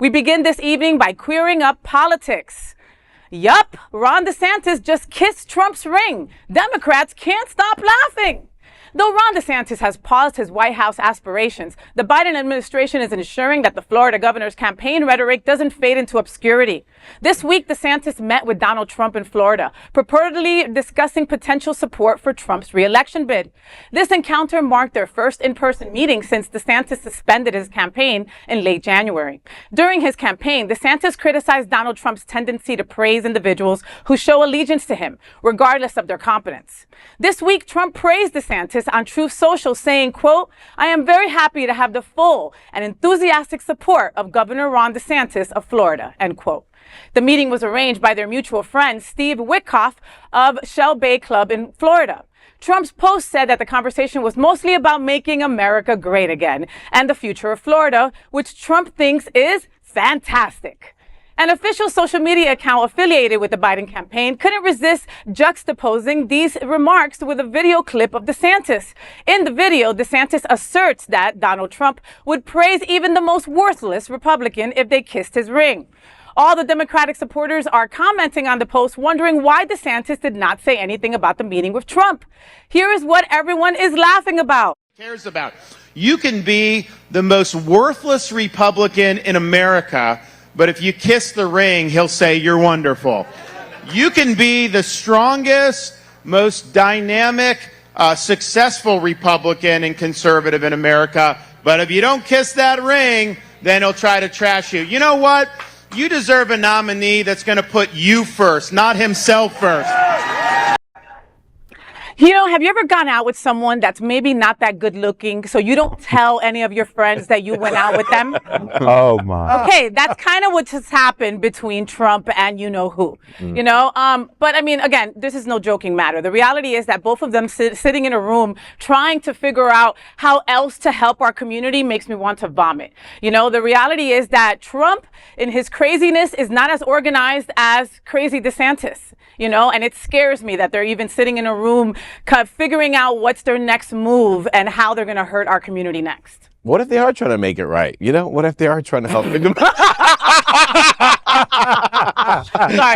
We begin this evening by queering up politics. Yup, Ron DeSantis just kissed Trump's ring. Democrats can't stop laughing. Though Ron DeSantis has paused his White House aspirations, the Biden administration is ensuring that the Florida governor's campaign rhetoric doesn't fade into obscurity. This week, DeSantis met with Donald Trump in Florida, purportedly discussing potential support for Trump's re-election bid. This encounter marked their first in-person meeting since DeSantis suspended his campaign in late January. During his campaign, DeSantis criticized Donald Trump's tendency to praise individuals who show allegiance to him, regardless of their competence. This week, Trump praised DeSantis on Truth Social, saying, quote, "I am very happy to have the full and enthusiastic support of Governor Ron DeSantis of Florida," end quote. The meeting was arranged by their mutual friend, Steve Witkoff of Shell Bay Club in Florida. Trump's post said that the conversation was mostly about making America great again and the future of Florida, which Trump thinks is fantastic. An official social media account affiliated with the Biden campaign couldn't resist juxtaposing these remarks with a video clip of DeSantis. In the video, DeSantis asserts that Donald Trump would praise even the most worthless Republican if they kissed his ring. All the Democratic supporters are commenting on the post, wondering why DeSantis did not say anything about the meeting with Trump. Here is what everyone is laughing about. Cares about. You can be the most worthless Republican in America, but if you kiss the ring, he'll say you're wonderful. You can be the strongest, most dynamic, successful Republican and conservative in America, but if you don't kiss that ring, then he'll try to trash you. You know what? You deserve a nominee that's going to put you first, not himself first. You know, have you ever gone out with someone that's maybe not that good looking, so you don't tell any of your friends that you went out with them? Oh, my. Okay, that's kind of what has happened between Trump and you know who, you know? But I mean, again, this is no joking matter. The reality is that both of them sitting in a room trying to figure out how else to help our community makes me want to vomit. You know, the reality is that Trump, in his craziness, is not as organized as crazy DeSantis. You know, and it scares me that they're even sitting in a room kind of figuring out what's their next move and how they're going to hurt our community next. What if they are trying to make it right? You know, what if they are trying to help them? Sorry,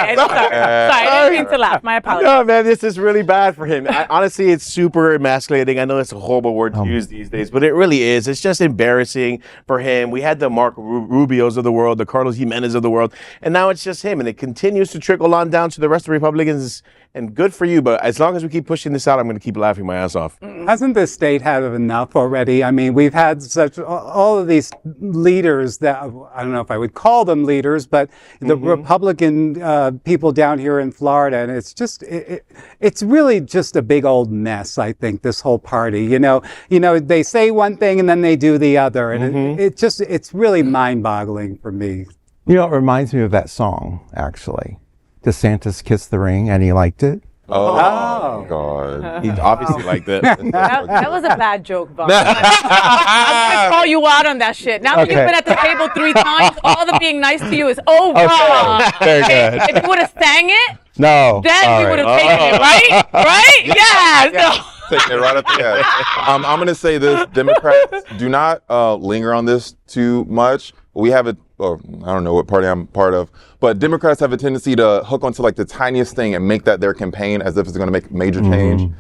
I didn't mean to laugh. My apologies. No, man, this is really bad for him. Honestly, it's super emasculating. I know it's a horrible word to use these days, but it really is. It's just embarrassing for him. We had the Marco Rubios of the world, the Carlos Jimenez of the world, and now it's just him. And it continues to trickle on down to the rest of the Republicans. And good for you, but as long as we keep pushing this out, I'm going to keep laughing my ass off. Hasn't the state had enough already? I mean, we've had such all of these leaders that, I don't know if I would call them leaders, but the Republican people down here in Florida, and it's just, it's really just a big old mess, I think, this whole party. You know, they say one thing and then they do the other, and it's really mind-boggling for me. You know, it reminds me of that song, actually. DeSantis kissed the ring and he liked it. Oh. God. He obviously liked it. That was a bad joke, Bob. I'm going to call you out on that shit. Now that you've been at the table 3 times, all the being nice to you is over. Very good. If you would have sang it, No. then we would have taken it, right? Right? Yes. No. Taking it right up the head. I'm going to say this. Democrats, do not linger on this too much. We have it, or I don't know what party I'm part of, but Democrats have a tendency to hook onto like the tiniest thing and make that their campaign as if it's going to make major change.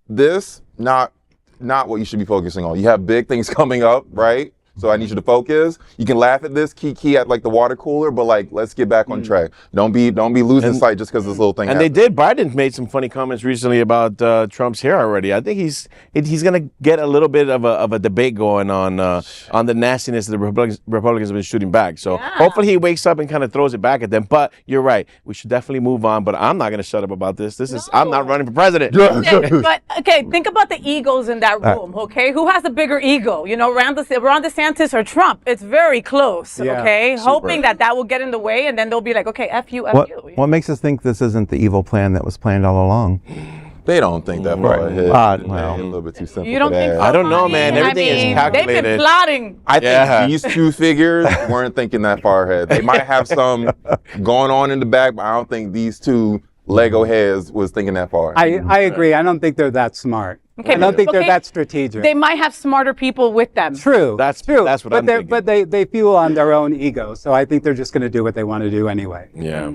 This, not what you should be focusing on. You have big things coming up, right? So I need you to focus. You can laugh at this, kiki at like the water cooler, but like let's get back on track. Don't be losing sight just because this little thing. And happened. they did. Biden made some funny comments recently about Trump's hair already. I think he's going to get a little bit of a debate going on the nastiness that the Republicans have been shooting back. So hopefully he wakes up and kind of throws it back at them. But you're right. We should definitely move on. But I'm not going to shut up about this. I'm not running for president. But okay, think about the egos in that room. Okay, who has a bigger ego? You know, Ron DeSantis or Trump? It's very close. Okay, hoping that will get in the way, and then they'll be like, okay, F you, F you. What makes us think this isn't the evil plan that was planned all along? They don't think that far ahead. A little bit too simple. You don't for that. think so? I don't know, man. Everything is calculated. They've been plotting. I think these two figures weren't thinking that far ahead. They might have some going on in the back, but I don't think these two Lego heads was thinking that far. I agree. I don't think they're that smart. Okay, I don't think they're okay, that strategic. They might have smarter people with them. True. That's true. what but I'm thinking. But they fuel on their own ego, so I think they're just going to do what they want to do anyway. Yeah.